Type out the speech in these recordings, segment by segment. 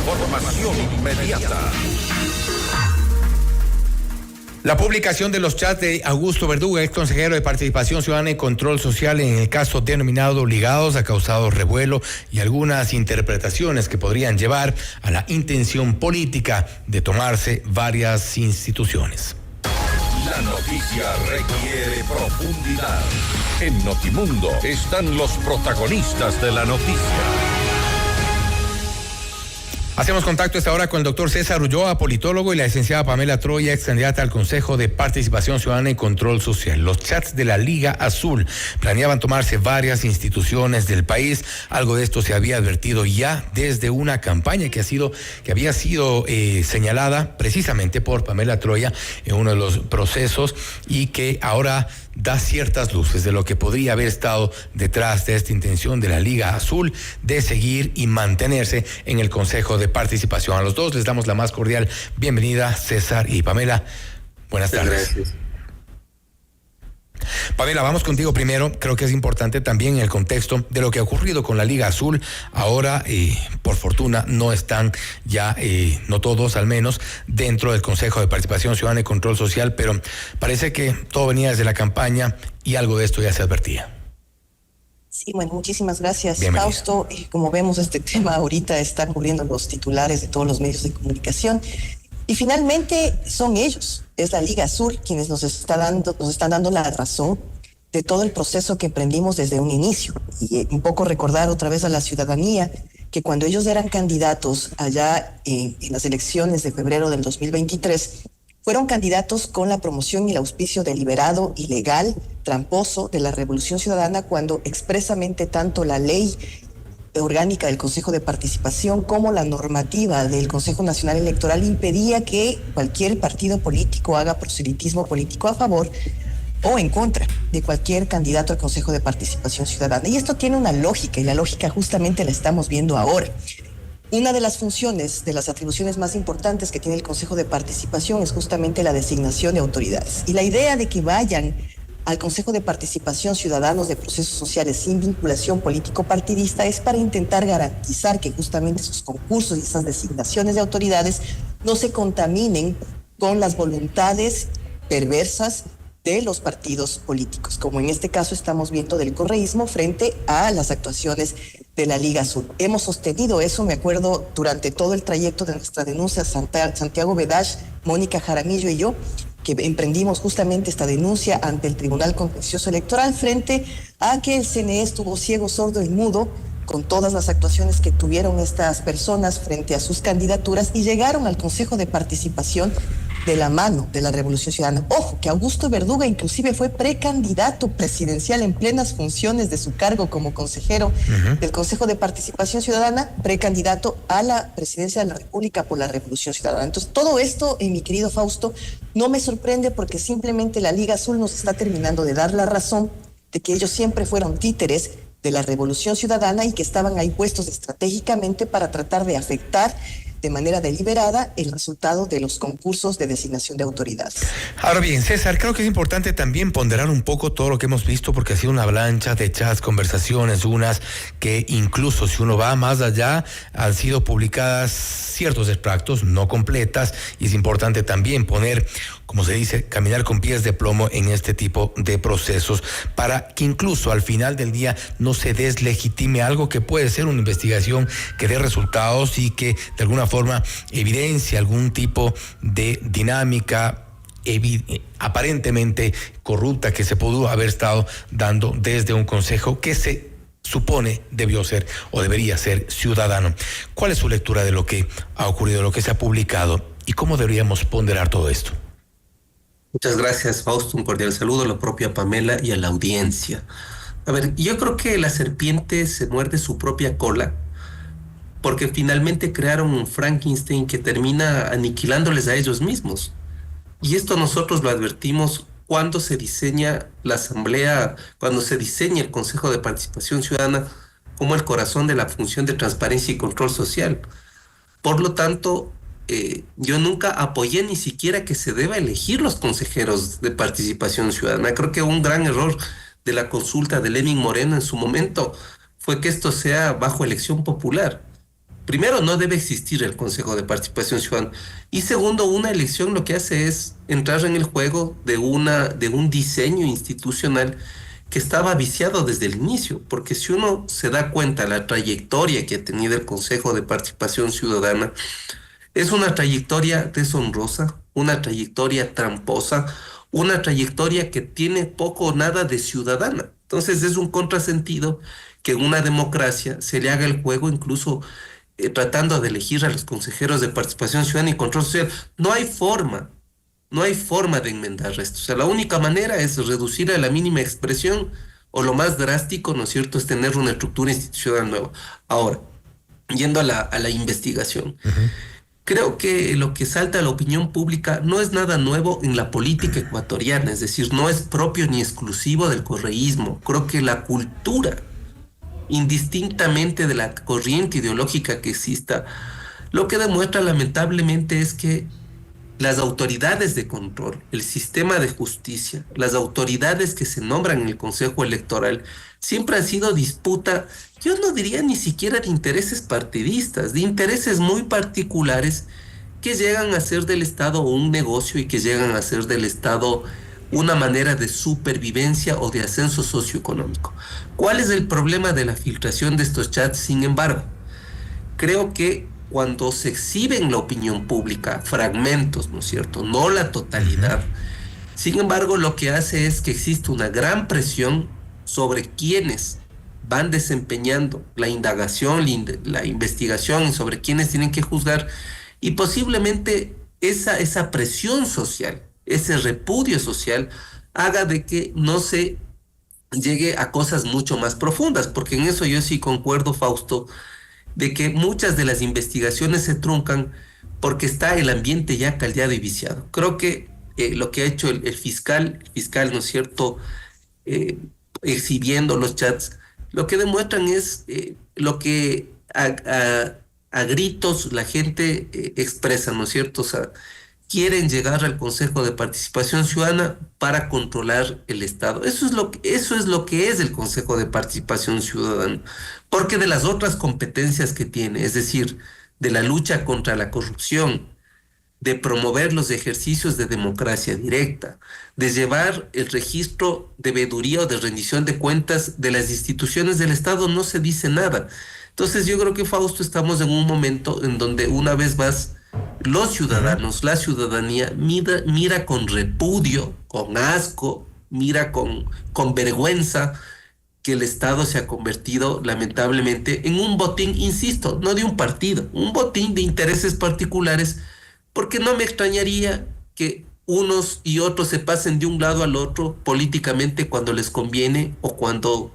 Información inmediata. La publicación de los chats de Augusto Verduga, ex consejero de Participación Ciudadana y Control Social en el caso denominado Ligados, ha causado revuelo y algunas interpretaciones que podrían llevar a la intención política de tomarse varias instituciones. La noticia requiere profundidad. En Notimundo están los protagonistas de la noticia. Hacemos contacto a esta hora con el doctor César Ulloa, politólogo, y la licenciada Pamela Troya, ex candidata al Consejo de Participación Ciudadana y Control Social. Los chats de la Liga Azul planeaban tomarse varias instituciones del país. Algo de esto se había advertido ya desde una campaña que había sido señalada precisamente por Pamela Troya en uno de los procesos y que ahora da ciertas luces de lo que podría haber estado detrás de esta intención de la Liga Azul de seguir y mantenerse en el Consejo de Participación. A los dos les damos la más cordial bienvenida, César y Pamela. Buenas tardes. Gracias. Pamela, vamos contigo primero. Creo que es importante también en el contexto de lo que ha ocurrido con la Liga Azul. Ahora, por fortuna, no están ya, no todos al menos, dentro del Consejo de Participación Ciudadana y Control Social, pero parece que todo venía desde la campaña y algo de esto ya se advertía. Sí, bueno, muchísimas gracias, bienvenida. Fausto. Como vemos, este tema ahorita está cubriendo los titulares de todos los medios de comunicación. Y finalmente son ellos, es la Liga Azul, quienes nos están dando la razón de todo el proceso que emprendimos desde un inicio. Y un poco recordar otra vez a la ciudadanía que cuando ellos eran candidatos allá en las elecciones de febrero del 2023, fueron candidatos con la promoción y el auspicio deliberado, ilegal, tramposo de la Revolución Ciudadana, cuando expresamente tanto la ley orgánica del Consejo de Participación como la normativa del Consejo Nacional Electoral impedía que cualquier partido político haga proselitismo político a favor o en contra de cualquier candidato al Consejo de Participación Ciudadana. Y esto tiene una lógica, y la lógica justamente la estamos viendo ahora. Una de las funciones, de las atribuciones más importantes que tiene el Consejo de Participación es justamente la designación de autoridades. Y la idea de que vayan al Consejo de Participación ciudadanos de procesos sociales sin vinculación político-partidista es para intentar garantizar que justamente esos concursos y esas designaciones de autoridades no se contaminen con las voluntades perversas de los partidos políticos, como en este caso estamos viendo del correísmo frente a las actuaciones de la Liga Azul. Hemos sostenido eso, me acuerdo, durante todo el trayecto de nuestra denuncia, Santiago Bedash, Mónica Jaramillo y yo, que emprendimos justamente esta denuncia ante el Tribunal Contencioso Electoral frente a que el CNE estuvo ciego, sordo y mudo con todas las actuaciones que tuvieron estas personas frente a sus candidaturas y llegaron al Consejo de Participación de la mano de la Revolución Ciudadana. Ojo, que Augusto Verduga inclusive fue precandidato presidencial en plenas funciones de su cargo como consejero del Consejo de Participación Ciudadana, precandidato a la presidencia de la República por la Revolución Ciudadana. Entonces, todo esto, mi querido Fausto, no me sorprende porque simplemente la Liga Azul nos está terminando de dar la razón de que ellos siempre fueron títeres de la Revolución Ciudadana y que estaban ahí puestos estratégicamente para tratar de afectar de manera deliberada el resultado de los concursos de designación de autoridades. Ahora bien, César, creo que es importante también ponderar un poco todo lo que hemos visto, porque ha sido una avalancha de chats, conversaciones, unas que incluso si uno va más allá, han sido publicadas ciertos extractos, no completas, y es importante también poner, como se dice, caminar con pies de plomo en este tipo de procesos para que incluso al final del día no se deslegitime algo que puede ser una investigación que dé resultados y que de alguna forma evidencia algún tipo de dinámica aparentemente corrupta que se pudo haber estado dando desde un consejo que se supone debió ser o debería ser ciudadano. ¿Cuál es su lectura de lo que ha ocurrido, de lo que se ha publicado y cómo deberíamos ponderar todo esto? Muchas gracias, Fausto. Un cordial saludo a la propia Pamela y a la audiencia. A ver, yo creo que la serpiente se muerde su propia cola porque finalmente crearon un Frankenstein que termina aniquilándoles a ellos mismos. Y esto nosotros lo advertimos cuando se diseña la Asamblea, cuando se diseña el Consejo de Participación Ciudadana como el corazón de la función de transparencia y control social. Por lo tanto, yo nunca apoyé ni siquiera que se deba elegir los consejeros de participación ciudadana. Creo que un gran error de la consulta de Lenin Moreno en su momento fue que esto sea bajo elección popular. primero, no debe existir el Consejo de Participación Ciudadana. Y segundo, una elección lo que hace es entrar en el juego de un diseño institucional que estaba viciado desde el inicio, porque si uno se da cuenta la trayectoria que ha tenido el Consejo de Participación Ciudadana, es una trayectoria deshonrosa, una trayectoria tramposa, una trayectoria que tiene poco o nada de ciudadana. Entonces es un contrasentido que en una democracia se le haga el juego incluso tratando de elegir a los consejeros de Participación Ciudadana y Control Social. No hay forma de enmendar esto. O sea, la única manera es reducir a la mínima expresión, o lo más drástico, ¿no es cierto?, es tener una estructura institucional nueva. Ahora, yendo a la investigación, creo que lo que salta a la opinión pública no es nada nuevo en la política ecuatoriana, es decir, no es propio ni exclusivo del correísmo. Creo que la cultura, indistintamente de la corriente ideológica que exista, lo que demuestra lamentablemente es que las autoridades de control, el sistema de justicia, las autoridades que se nombran en el Consejo Electoral, siempre ha sido disputa, yo no diría ni siquiera de intereses partidistas, de intereses muy particulares que llegan a hacer del Estado un negocio y que llegan a hacer del Estado una manera de supervivencia o de ascenso socioeconómico. ¿Cuál es el problema de la filtración de estos chats? Sin embargo, creo que cuando se exhiben en la opinión pública fragmentos, ¿no es cierto?, no la totalidad, sin embargo, lo que hace es que existe una gran presión sobre quienes van desempeñando la indagación, la investigación, y sobre quienes tienen que juzgar, y posiblemente esa presión social, ese repudio social, haga de que no se llegue a cosas mucho más profundas, porque en eso yo sí concuerdo, Fausto, de que muchas de las investigaciones se truncan porque está el ambiente ya caldeado y viciado. Creo que lo que ha hecho el fiscal, ¿no es cierto?, exhibiendo los chats, lo que demuestran es lo que a gritos la gente expresa, ¿no es cierto? O sea, quieren llegar al Consejo de Participación Ciudadana para controlar el Estado. Eso es lo que es el Consejo de Participación Ciudadana, porque de las otras competencias que tiene, es decir, de la lucha contra la corrupción, de promover los ejercicios de democracia directa, de llevar el registro de veeduría o de rendición de cuentas de las instituciones del Estado, no se dice nada. Entonces yo creo que, Fausto, estamos en un momento en donde una vez más los ciudadanos, la ciudadanía mira con repudio, con asco, mira con vergüenza que el Estado se ha convertido lamentablemente en un botín, insisto, no de un partido, un botín de intereses particulares, porque no me extrañaría que unos y otros se pasen de un lado al otro políticamente cuando les conviene o cuando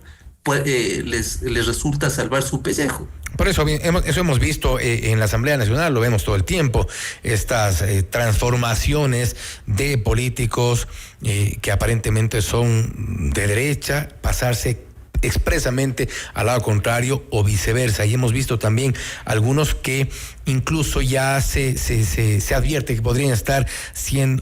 les resulta salvar su pellejo. Por eso, eso hemos visto en la Asamblea Nacional, lo vemos todo el tiempo, estas transformaciones de políticos que aparentemente son de derecha, pasarse expresamente al lado contrario o viceversa. Y hemos visto también algunos que incluso ya se advierte que podrían estar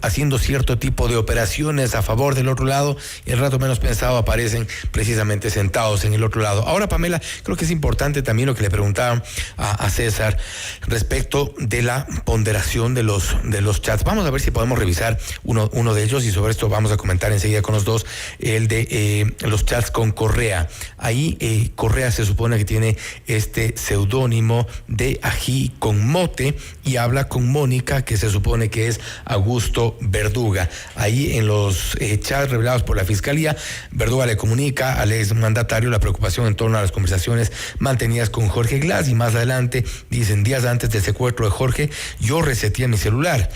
haciendo cierto tipo de operaciones a favor del otro lado, y el rato menos pensado aparecen precisamente sentados en el otro lado. Ahora, Pamela, creo que es importante también lo que le preguntaban a César respecto de la ponderación de los chats. Vamos a ver si podemos revisar uno de ellos, y sobre esto vamos a comentar enseguida con los dos, el de los chats con Correa. Ahí Correa se supone que tiene este seudónimo de Ají con Mote, y habla con Mónica, que se supone que es Augusto Verduga. Ahí en los chats revelados por la Fiscalía, Verduga le comunica al exmandatario la preocupación en torno a las conversaciones mantenidas con Jorge Glass, y más adelante dicen: días antes del secuestro de Jorge, yo reseteé mi celular.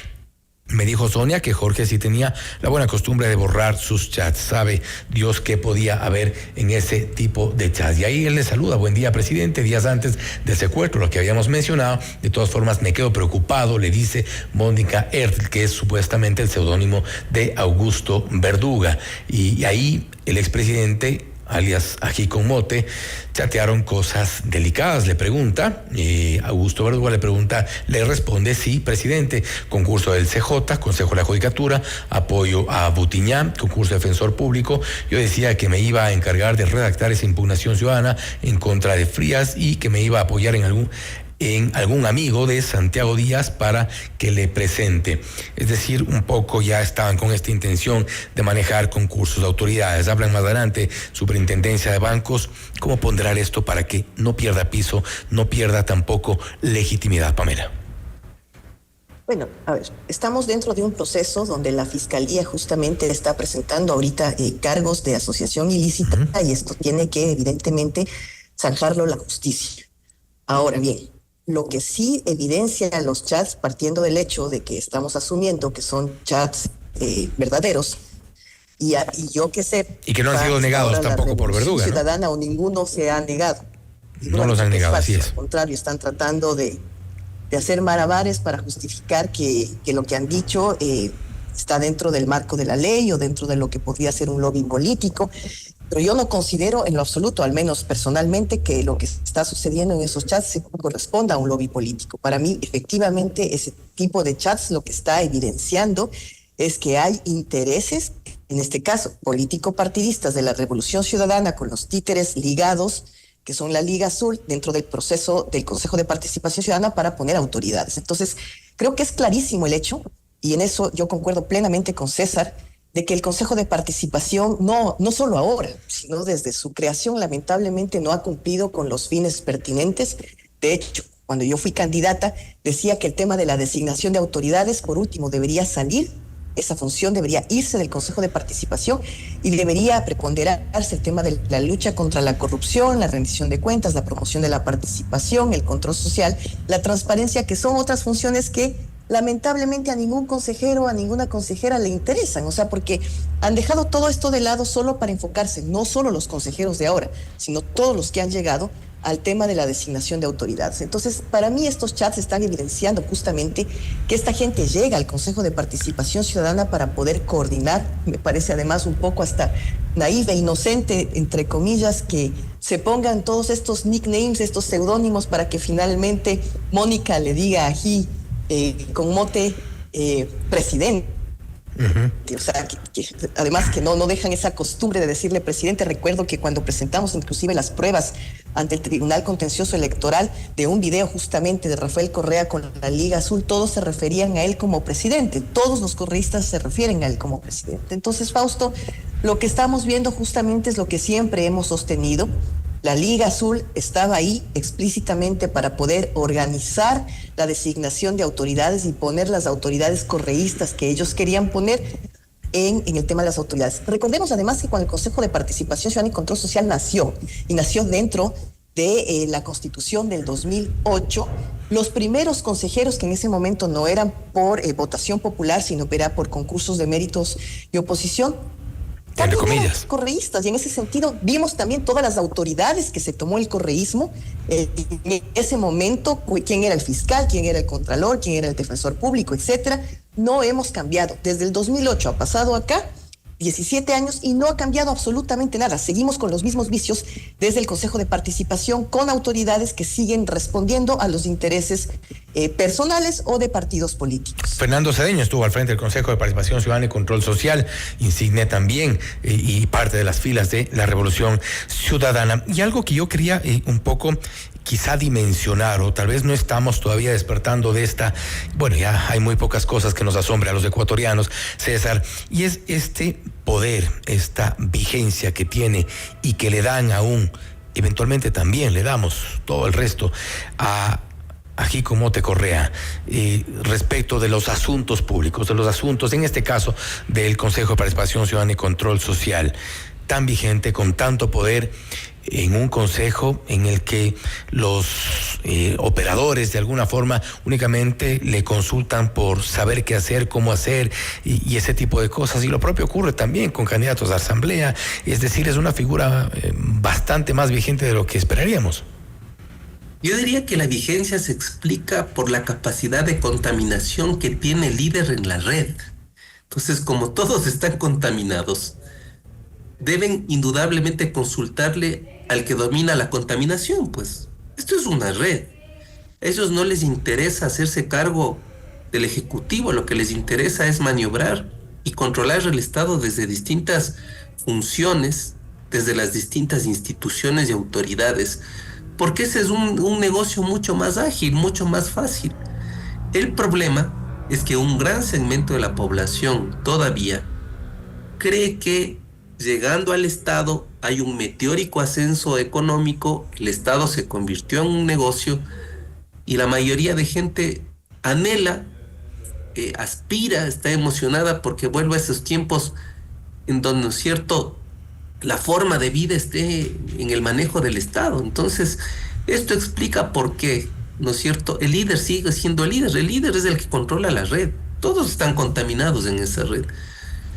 Me dijo Sonia que Jorge sí tenía la buena costumbre de borrar sus chats. Sabe Dios qué podía haber en ese tipo de chats. Y ahí él le saluda: buen día, presidente, días antes del secuestro, lo que habíamos mencionado. De todas formas, me quedo preocupado, le dice Mónica Ertl, que es supuestamente el seudónimo de Augusto Verduga. Y ahí el expresidente, alias Ají con Mote, chatearon cosas delicadas. Le pregunta, Augusto Verduga le responde: sí, presidente, concurso del CJ, Consejo de la Judicatura, apoyo a Butiñán, concurso de defensor público. Yo decía que me iba a encargar de redactar esa impugnación ciudadana en contra de Frías y que me iba a apoyar en en algún amigo de Santiago Díaz para que le presente. Es decir, un poco ya estaban con esta intención de manejar concursos de autoridades. Hablan más adelante, Superintendencia de Bancos, cómo ponderar esto para que no pierda piso, no pierda tampoco legitimidad, Pamela. Bueno, a ver, estamos dentro de un proceso donde la Fiscalía justamente está presentando ahorita cargos de asociación ilícita y esto tiene que evidentemente zanjarlo la justicia. Ahora bien, lo que sí evidencia los chats, partiendo del hecho de que estamos asumiendo que son chats verdaderos, y yo que sé... Y que no han sido negados tampoco por Verduga, ¿no? Ciudadana o ninguno se ha negado. No los han negado, así es. Al contrario, están tratando de hacer malabares para justificar que lo que han dicho está dentro del marco de la ley o dentro de lo que podría ser un lobby político. Pero yo no considero en lo absoluto, al menos personalmente, que lo que está sucediendo en esos chats se corresponda a un lobby político. Para mí, efectivamente, ese tipo de chats lo que está evidenciando es que hay intereses, en este caso, político-partidistas de la Revolución Ciudadana con los títeres ligados, que son la Liga Azul, dentro del proceso del Consejo de Participación Ciudadana para poner autoridades. Entonces, creo que es clarísimo el hecho, y en eso yo concuerdo plenamente con César, de que el Consejo de Participación, no solo ahora, sino desde su creación, lamentablemente no ha cumplido con los fines pertinentes. De hecho, cuando yo fui candidata, decía que el tema de la designación de autoridades, por último, debería salir. Esa función debería irse del Consejo de Participación y debería preponderarse el tema de la lucha contra la corrupción, la rendición de cuentas, la promoción de la participación, el control social, la transparencia, que son otras funciones que lamentablemente a ningún consejero, a ninguna consejera le interesan. O sea, porque han dejado todo esto de lado solo para enfocarse, no solo los consejeros de ahora, sino todos los que han llegado al tema de la designación de autoridades. Entonces, para mí estos chats están evidenciando justamente que esta gente llega al Consejo de Participación Ciudadana para poder coordinar. Me parece además un poco hasta naive e inocente, entre comillas, que se pongan todos estos nicknames, estos seudónimos, para que finalmente Mónica le diga aquí con mote presidente. O sea, que además que no dejan esa costumbre de decirle presidente. Recuerdo que cuando presentamos inclusive las pruebas ante el Tribunal Contencioso Electoral de un video justamente de Rafael Correa con la Liga Azul, todos se referían a él como presidente, todos los correístas se refieren a él como presidente. Entonces, Fausto, lo que estamos viendo justamente es lo que siempre hemos sostenido. La Liga Azul estaba ahí explícitamente para poder organizar la designación de autoridades y poner las autoridades correístas que ellos querían poner en el tema de las autoridades. Recordemos además que cuando el Consejo de Participación Ciudadana y Control Social nació dentro de la Constitución del 2008, los primeros consejeros, que en ese momento no eran por votación popular, sino que era por concursos de méritos y oposición, entre comillas, correístas, y en ese sentido vimos también todas las autoridades que se tomó el correísmo en ese momento, quién era el fiscal, quién era el contralor, quién era el defensor público, etcétera. No hemos cambiado. Desde el 2008 ha pasado acá 17 años y no ha cambiado absolutamente nada. Seguimos con los mismos vicios desde el Consejo de Participación, con autoridades que siguen respondiendo a los intereses personales o de partidos políticos. Fernando Cedeño estuvo al frente del Consejo de Participación Ciudadana y Control Social, insigne también y parte de las filas de la Revolución Ciudadana. Y algo que yo quería un poco quizá dimensionar, o tal vez no estamos todavía despertando de esta, bueno, ya hay muy pocas cosas que nos asombren a los ecuatorianos, César, y es este poder, esta vigencia que tiene y que le dan aún, eventualmente también le damos todo el resto a Jico Mote Correa, respecto de los asuntos públicos, de los asuntos, en este caso, del Consejo de Participación Ciudadana y Control Social, tan vigente, con tanto poder, en un consejo en el que los operadores de alguna forma únicamente le consultan por saber qué hacer, cómo hacer y ese tipo de cosas. Y lo propio ocurre también con candidatos a asamblea, es decir, es una figura bastante más vigente de lo que esperaríamos. Yo diría que la vigencia se explica por la capacidad de contaminación que tiene el líder en la red. Entonces, como todos están contaminados, deben indudablemente consultarle al que domina la contaminación, pues. Esto es una red. A ellos no les interesa hacerse cargo del Ejecutivo, lo que les interesa es maniobrar y controlar el Estado desde distintas funciones, desde las distintas instituciones y autoridades. porque ese es un negocio mucho más ágil, mucho más fácil. El problema es que un gran segmento de la población todavía cree que llegando al Estado hay un meteórico ascenso económico, el Estado se convirtió en un negocio y la mayoría de gente anhela, aspira, está emocionada porque vuelve a esos tiempos en donde, ¿no es cierto?, la forma de vida esté en el manejo del Estado. Entonces, esto explica por qué, ¿no es cierto?, el líder sigue siendo el líder es el que controla la red, todos están contaminados en esa red.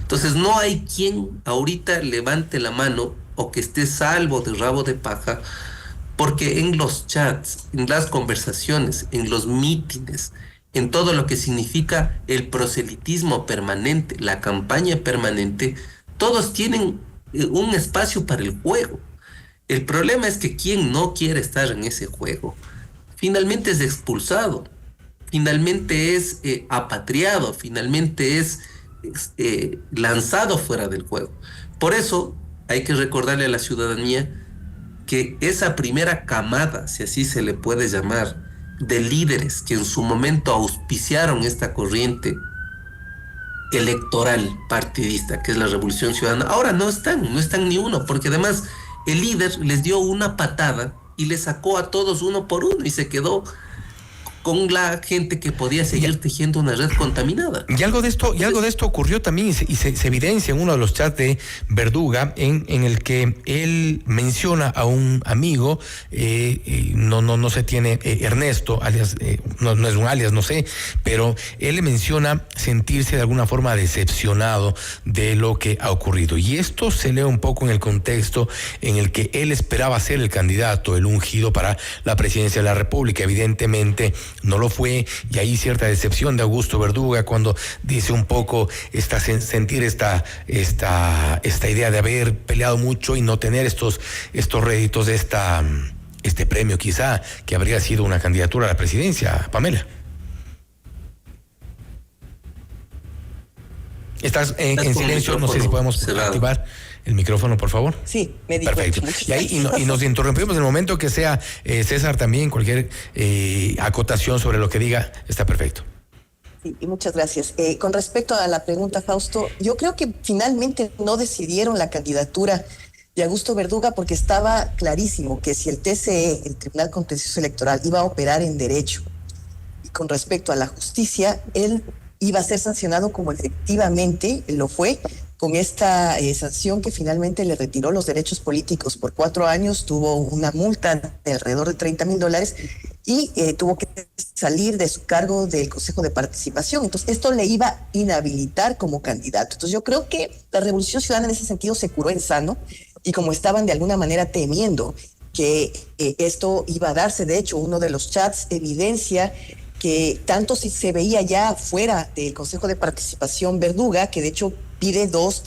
Entonces, no hay quien ahorita levante la mano o que esté salvo de rabo de paja, porque en los chats, en las conversaciones, en los mítines, en todo lo que significa el proselitismo permanente, la campaña permanente, todos tienen un espacio para el juego. El problema es que quien no quiere estar en ese juego, finalmente es expulsado, finalmente es apatriado, finalmente es lanzado fuera del juego. Por eso hay que recordarle a la ciudadanía que esa primera camada, si así se le puede llamar, de líderes que en su momento auspiciaron esta corriente electoral partidista, que es la Revolución Ciudadana, ahora no están ni uno, porque además el líder les dio una patada y les sacó a todos uno por uno y se quedó con la gente que podía seguir tejiendo una red contaminada. Y algo de esto ocurrió también y se evidencia en uno de los chats de Verduga en el que él menciona a un amigo, no se tiene Ernesto, alias, no es un alias, no sé, pero él le menciona sentirse de alguna forma decepcionado de lo que ha ocurrido. Y esto se lee un poco en el contexto en el que él esperaba ser el candidato, el ungido para la presidencia de la República. Evidentemente no lo fue, y hay cierta decepción de Augusto Verduga cuando dice un poco sentir esta idea de haber peleado mucho y no tener estos réditos de este premio, quizá, que habría sido una candidatura a la presidencia. Pamela. Estás en silencio, no sé si podemos activar el micrófono, por favor. Sí, me dijo. Perfecto. Y ahí y nos interrumpimos en el momento que sea César también, cualquier acotación sobre lo que diga, está perfecto. Sí, y muchas gracias. Con respecto a la pregunta, Fausto, yo creo que finalmente no decidieron la candidatura de Augusto Verduga porque estaba clarísimo que si el TCE, el Tribunal Contencioso Electoral, iba a operar en derecho y con respecto a la justicia, él iba a ser sancionado como efectivamente lo fue, con esta sanción que finalmente le retiró los derechos políticos por 4 años, tuvo una multa de alrededor de $30,000 y tuvo que salir de su cargo del Consejo de Participación. Entonces, esto le iba a inhabilitar como candidato. Entonces, yo creo que la Revolución Ciudadana en ese sentido se curó en sano, y como estaban de alguna manera temiendo que esto iba a darse, de hecho, uno de los chats evidencia que tanto si se veía ya fuera del Consejo de Participación Verduga, que de hecho pide 2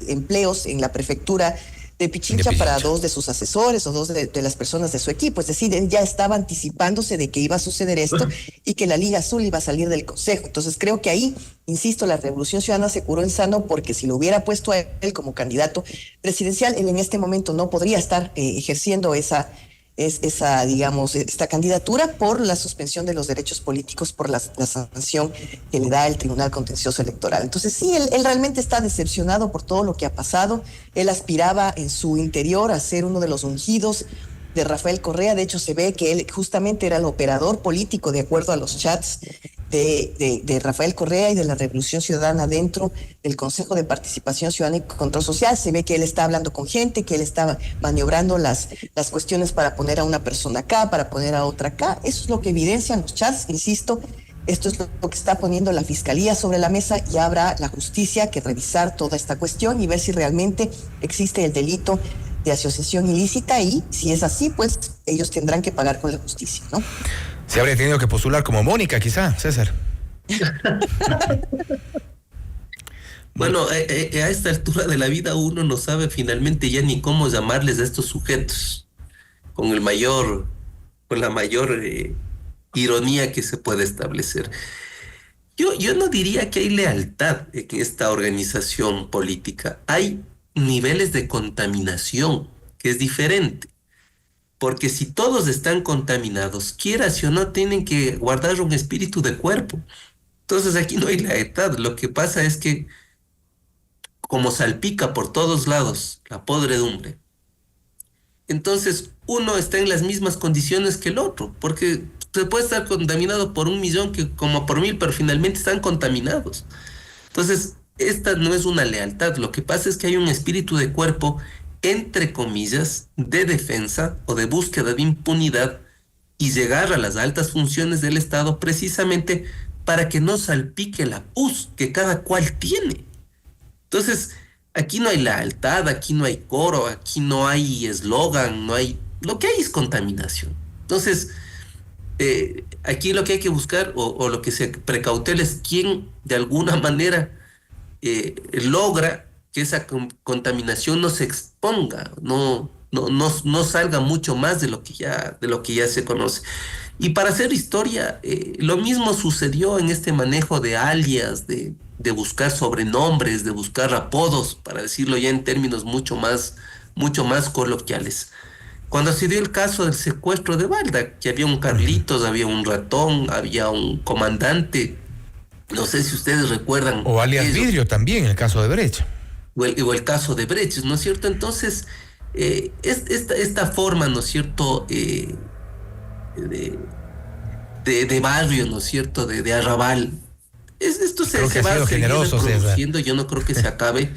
empleos en la prefectura de Pichincha para 2 de sus asesores o 2 de las personas de su equipo. Es decir, él ya estaba anticipándose de que iba a suceder esto y que la Liga Azul iba a salir del Consejo. Entonces creo que ahí, insisto, la Revolución Ciudadana se curó en sano, porque si lo hubiera puesto a él como candidato presidencial, él en este momento no podría estar ejerciendo esta candidatura por la suspensión de los derechos políticos, por la sanción que le da el Tribunal Contencioso Electoral. Entonces sí, él realmente está decepcionado por todo lo que ha pasado. Él aspiraba en su interior a ser uno de los ungidos de Rafael Correa. De hecho, se ve que él justamente era el operador político, de acuerdo a los chats de Rafael Correa y de la Revolución Ciudadana dentro del Consejo de Participación Ciudadana y Control Social. Se ve que él está hablando con gente, que él está maniobrando las cuestiones para poner a una persona acá, para poner a otra acá. Eso es lo que evidencian los chats, insisto. Esto es lo que está poniendo la Fiscalía sobre la mesa, y habrá la justicia que revisar toda esta cuestión y ver si realmente existe el delito de asociación ilícita, y si es así, pues ellos tendrán que pagar con la justicia, ¿no? Se habría tenido que postular como Mónica, quizá, César. Bueno, a esta altura de la vida uno no sabe finalmente ya ni cómo llamarles a estos sujetos, con la mayor ironía que se puede establecer. Yo no diría que hay lealtad en esta organización política. Hay niveles de contaminación, que es diferente. porque si todos están contaminados, quieras o no, tienen que guardar un espíritu de cuerpo. Entonces aquí no hay lealtad. Lo que pasa es que como salpica por todos lados la podredumbre, entonces uno está en las mismas condiciones que el otro, porque se puede estar contaminado por 1 millón que como por 1000, pero finalmente están contaminados. Entonces, esta no es una lealtad. Lo que pasa es que hay un espíritu de cuerpo, entre comillas, de defensa o de búsqueda de impunidad y llegar a las altas funciones del Estado precisamente para que no salpique la pus que cada cual tiene. Entonces, aquí no hay lealtad, aquí no hay coro, aquí no hay eslogan, no hay... Lo que hay es contaminación. Entonces, aquí lo que hay que buscar o lo que se precautela es quién de alguna manera logra que esa contaminación no se exponga, no salga mucho más de lo que ya se conoce. Y para hacer historia, lo mismo sucedió en este manejo de alias, de buscar sobrenombres, de buscar apodos, para decirlo ya en términos mucho más coloquiales. Cuando se dio el caso del secuestro de Balda, que había un Carlitos, había un ratón, había un comandante, no sé si ustedes recuerdan. O alias Vidrio también, en el caso de Brecht. O el caso de Brecht, ¿no es cierto? Entonces, esta forma, ¿no es cierto?, de barrio, ¿no es cierto?, de arrabal. Esto se va a seguir reproduciendo, yo no creo que se acabe.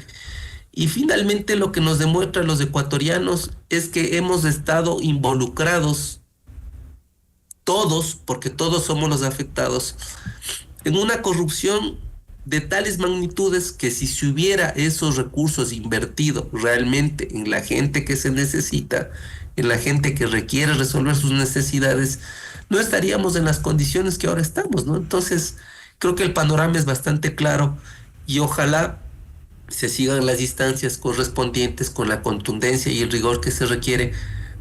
Y finalmente lo que nos demuestra a los ecuatorianos es que hemos estado involucrados todos, porque todos somos los afectados, en una corrupción de tales magnitudes que si se hubiera esos recursos invertidos realmente en la gente que se necesita, en la gente que requiere resolver sus necesidades, no estaríamos en las condiciones que ahora estamos, ¿no? Entonces, creo que el panorama es bastante claro y ojalá se sigan las distancias correspondientes con la contundencia y el rigor que se requiere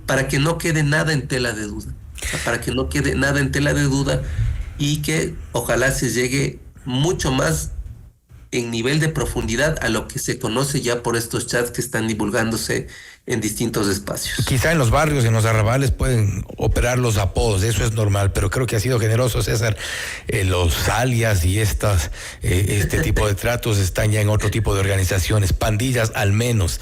para que no quede nada en tela de duda, y que ojalá se llegue mucho más en nivel de profundidad a lo que se conoce ya por estos chats que están divulgándose en distintos espacios. Quizá en los barrios, en los arrabales pueden operar los apodos, eso es normal, pero creo que ha sido generoso, César. Los alias y este tipo de tratos están ya en otro tipo de organizaciones, pandillas al menos.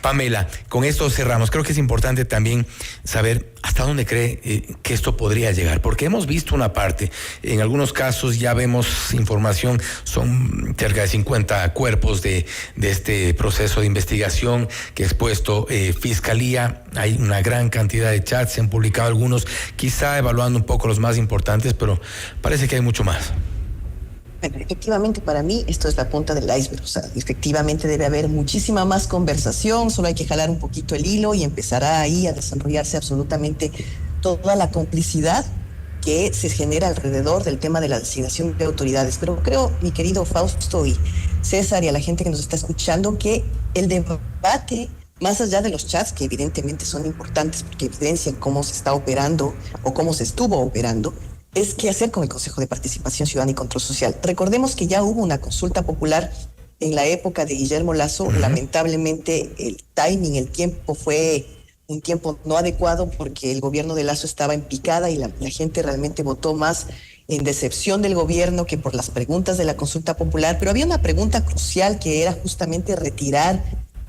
Pamela, con esto cerramos. Creo que es importante también saber hasta dónde cree que esto podría llegar, porque hemos visto una parte, en algunos casos ya vemos información, son cerca de 50 cuerpos de este proceso de investigación que es puesto Fiscalía, hay una gran cantidad de chats, se han publicado algunos, quizá evaluando un poco los más importantes, pero parece que hay mucho más. Bueno, efectivamente, para mí esto es la punta del iceberg. O sea, efectivamente debe haber muchísima más conversación, solo hay que jalar un poquito el hilo y empezará ahí a desarrollarse absolutamente toda la complicidad que se genera alrededor del tema de la designación de autoridades. Pero creo, mi querido Fausto y César y a la gente que nos está escuchando, que el debate, más allá de los chats, que evidentemente son importantes porque evidencian cómo se está operando o cómo se estuvo operando, es qué hacer con el Consejo de Participación Ciudadana y Control Social. Recordemos que ya hubo una consulta popular en la época de Guillermo Lasso. Lamentablemente el timing, el tiempo fue un tiempo no adecuado porque el gobierno de Lasso estaba en picada y la gente realmente votó más en decepción del gobierno que por las preguntas de la consulta popular. Pero había una pregunta crucial que era justamente retirar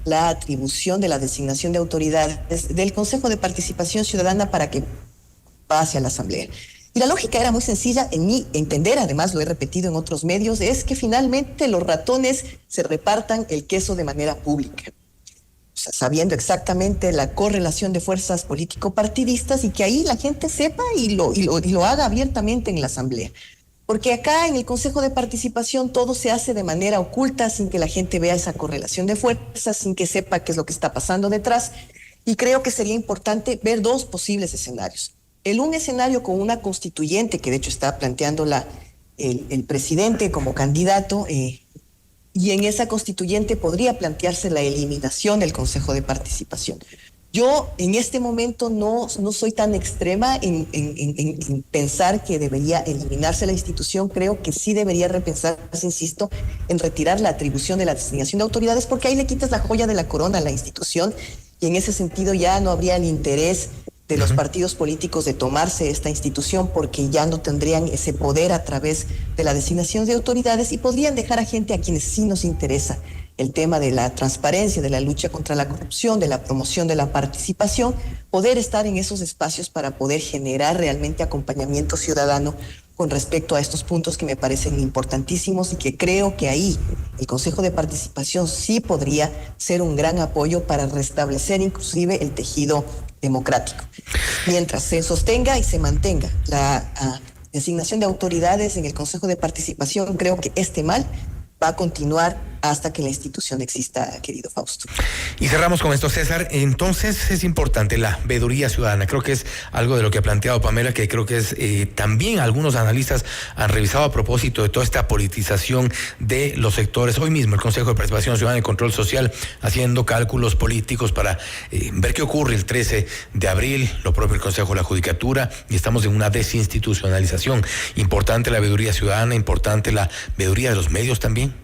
la atribución de la designación de autoridades del Consejo de Participación Ciudadana para que pase a la Asamblea. Y la lógica era muy sencilla, en mi entender, además lo he repetido en otros medios, es que finalmente los ratones se repartan el queso de manera pública. O sea, sabiendo exactamente la correlación de fuerzas político-partidistas y que ahí la gente sepa y lo haga abiertamente en la Asamblea. Porque acá en el Consejo de Participación todo se hace de manera oculta, sin que la gente vea esa correlación de fuerzas, sin que sepa qué es lo que está pasando detrás. Y creo que sería importante ver dos posibles escenarios. Un escenario con una constituyente, que de hecho está planteando el presidente como candidato, y en esa constituyente podría plantearse la eliminación del Consejo de Participación. Yo en este momento no soy tan extrema en pensar que debería eliminarse la institución. Creo que sí debería repensarse, insisto, en retirar la atribución de la designación de autoridades, porque ahí le quitas la joya de la corona a la institución y en ese sentido ya no habría el interés de los partidos políticos de tomarse esta institución porque ya no tendrían ese poder a través de la designación de autoridades y podrían dejar a gente a quienes sí nos interesa el tema de la transparencia, de la lucha contra la corrupción, de la promoción de la participación, poder estar en esos espacios para poder generar realmente acompañamiento ciudadano con respecto a estos puntos que me parecen importantísimos y que creo que ahí el Consejo de Participación sí podría ser un gran apoyo para restablecer inclusive el tejido democrático. Mientras se sostenga y se mantenga la designación de autoridades en el Consejo de Participación, creo que este mal va a continuar hasta que la institución exista, querido Fausto. Y cerramos con esto, César. Entonces es importante la veeduría ciudadana. Creo que es algo de lo que ha planteado Pamela, que creo que es también algunos analistas han revisado a propósito de toda esta politización de los sectores. Hoy mismo el Consejo de Participación Ciudadana y Control Social haciendo cálculos políticos para ver qué ocurre el 13 de abril, lo propio el Consejo de la Judicatura, y estamos en una desinstitucionalización. Importante la veeduría ciudadana, importante la veeduría de los medios también.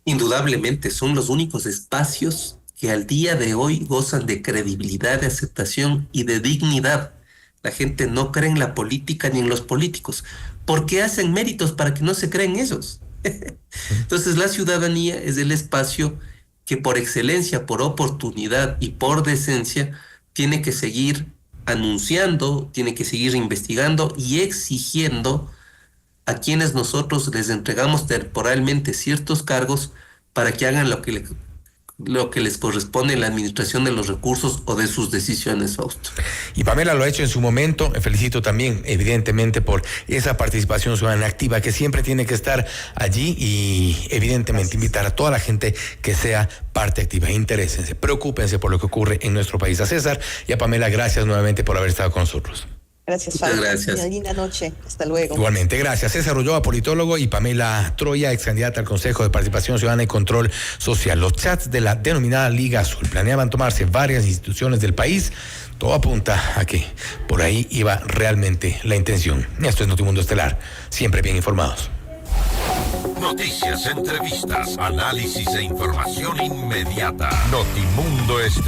Indudablemente son los únicos espacios que al día de hoy gozan de credibilidad, de aceptación y de dignidad. La gente no cree en la política ni en los políticos, porque hacen méritos para que no se creen esos. Entonces la ciudadanía es el espacio que por excelencia, por oportunidad y por decencia tiene que seguir anunciando, tiene que seguir investigando y exigiendo a quienes nosotros les entregamos temporalmente ciertos cargos para que hagan lo que les corresponde en la administración de los recursos o de sus decisiones, Fausto. Y Pamela lo ha hecho en su momento. Me felicito también, evidentemente, por esa participación ciudadana activa que siempre tiene que estar allí y, evidentemente, invitar a toda la gente que sea parte activa. Interésense, preocúpense por lo que ocurre en nuestro país. A César y a Pamela, gracias nuevamente por haber estado con nosotros. Gracias, Fausto. Gracias. Una linda noche. Hasta luego. Igualmente, gracias. César Ulloa, politólogo, y Pamela Troya, ex candidata al Consejo de Participación Ciudadana y Control Social. Los chats de la denominada Liga Azul planeaban tomarse varias instituciones del país. Todo apunta a que por ahí iba realmente la intención. Esto es Notimundo Estelar, siempre bien informados. Noticias, entrevistas, análisis e información inmediata. Notimundo Estelar.